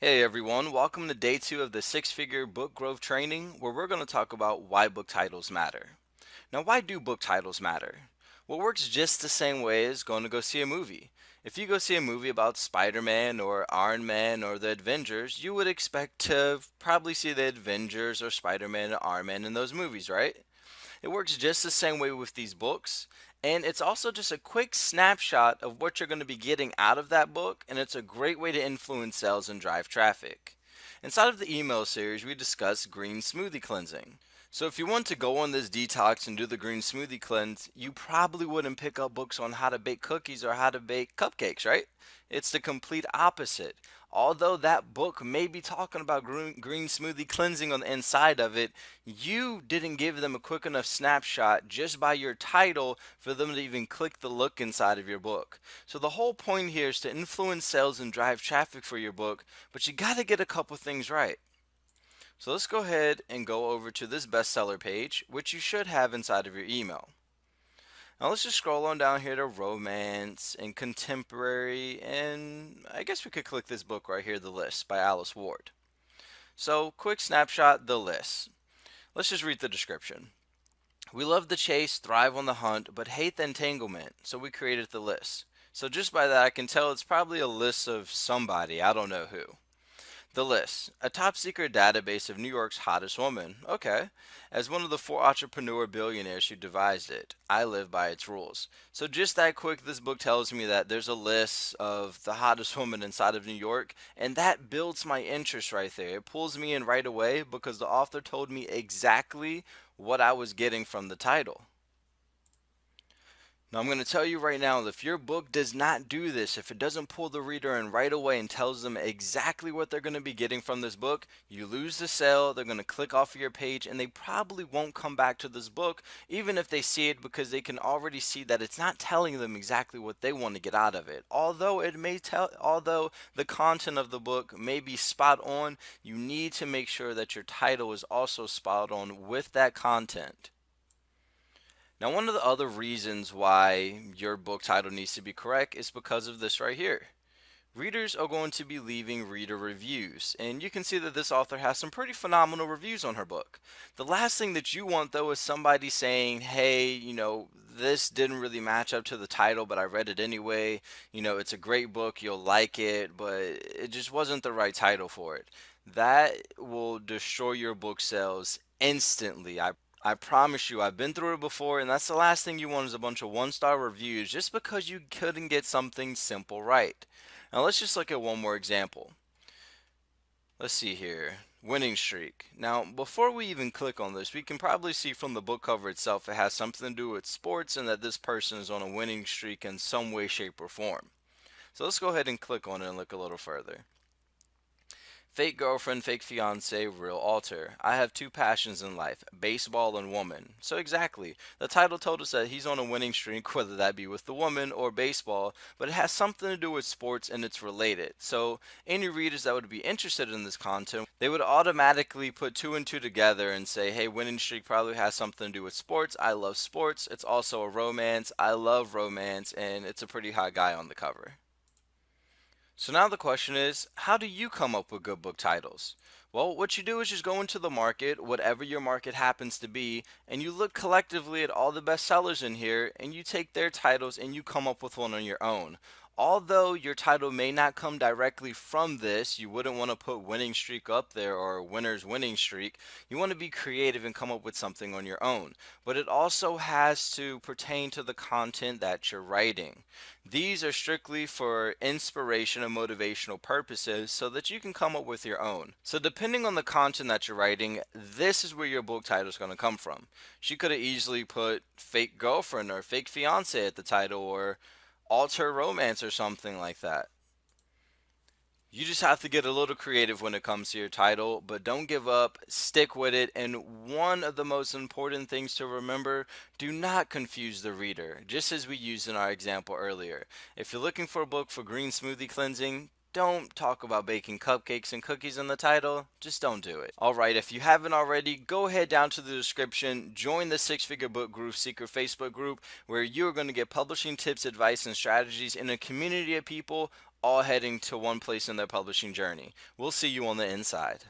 Hey everyone, welcome to day 2 of the six-figure book growth training where we're going to talk about why book titles matter. Now, why do book titles matter? Well, it works just the same way as going to go see a movie. If you go see a movie about Spider-Man or Iron Man or the Avengers, you would expect to probably see the Avengers or Spider-Man or Iron Man in those movies, right? It works just the same way with these books. And it's also just a quick snapshot of what you're going to be getting out of that book, and it's a great way to influence sales and drive traffic. Inside of the email series, we discuss green smoothie cleansing. So if you want to go on this detox and do the green smoothie cleanse, you probably wouldn't pick up books on how to bake cookies or how to bake cupcakes, right? It's the complete opposite. Although that book may be talking about green smoothie cleansing on the inside of it, you didn't give them a quick enough snapshot just by your title for them to even click the look inside of your book. So the whole point here is to influence sales and drive traffic for your book, but you got to get a couple things right. So let's go ahead and go over to this bestseller page, which you should have inside of your email. Now let's just scroll on down here to romance and contemporary, and I guess we could click this book right here, The List by Alice Ward. So quick snapshot, The List. Let's just read the description. We love the chase, thrive on the hunt, but hate the entanglement, so we created the list. So just by that I can tell it's probably a list of somebody, I don't know who. The List, a top secret database of New York's hottest woman. Okay. As one of the 4 entrepreneur billionaires who devised it, I live by its rules. So just that quick, this book tells me that there's a list of the hottest woman inside of New York, and that builds my interest right there. It pulls me in right away because the author told me exactly what I was getting from the title. Now, I'm going to tell you right now that if your book does not do this, if it doesn't pull the reader in right away and tells them exactly what they're going to be getting from this book, you lose the sale, they're going to click off of your page, and they probably won't come back to this book, even if they see it, because they can already see that it's not telling them exactly what they want to get out of it. Although the content of the book may be spot on, you need to make sure that your title is also spot on with that content. Now, one of the other reasons why your book title needs to be correct is because of this right here. Readers are going to be leaving reader reviews, and you can see that this author has some pretty phenomenal reviews on her book. The last thing that you want, though, is somebody saying, hey, this didn't really match up to the title, but I read it anyway. It's a great book, you'll like it, but it just wasn't the right title for it. That will destroy your book sales instantly. I promise you, I've been through it before, and that's the last thing you want is a bunch of one-star reviews just because you couldn't get something simple right. Now let's just look at one more example. Let's see here. Winning streak. Now, before we even click on this, we can probably see from the book cover itself it has something to do with sports and that this person is on a winning streak in some way, shape, or form. So let's go ahead and click on it and look a little further. Fake girlfriend, fake fiance, real alter. I have two passions in life, baseball and woman. So exactly, the title told us that he's on a winning streak, whether that be with the woman or baseball, but it has something to do with sports and it's related. So any readers that would be interested in this content, they would automatically put two and two together and say, hey, winning streak probably has something to do with sports. I love sports. It's also a romance. I love romance, and it's a pretty hot guy on the cover. So now the question is, how do you come up with good book titles? Well, what you do is just go into the market, whatever your market happens to be, and you look collectively at all the bestsellers in here, and you take their titles and you come up with one on your own. Although your title may not come directly from this, you wouldn't want to put winning streak up there or winner's winning streak. You want to be creative and come up with something on your own. But it also has to pertain to the content that you're writing. These are strictly for inspiration and motivational purposes so that you can come up with your own. So depending on the content that you're writing, this is where your book title is going to come from. She could have easily put fake girlfriend or fake fiance at the title or alter romance or something like that. You just have to get a little creative when it comes to your title, but don't give up, stick with it, and one of the most important things to remember, do not confuse the reader, just as we used in our example earlier. If you're looking for a book for green smoothie cleansing, don't talk about baking cupcakes and cookies in the title. Just don't do it. Alright, if you haven't already, go ahead down to the description, join the Six Figure Book Group Secret Facebook group where you're going to get publishing tips, advice, and strategies in a community of people all heading to one place in their publishing journey. We'll see you on the inside.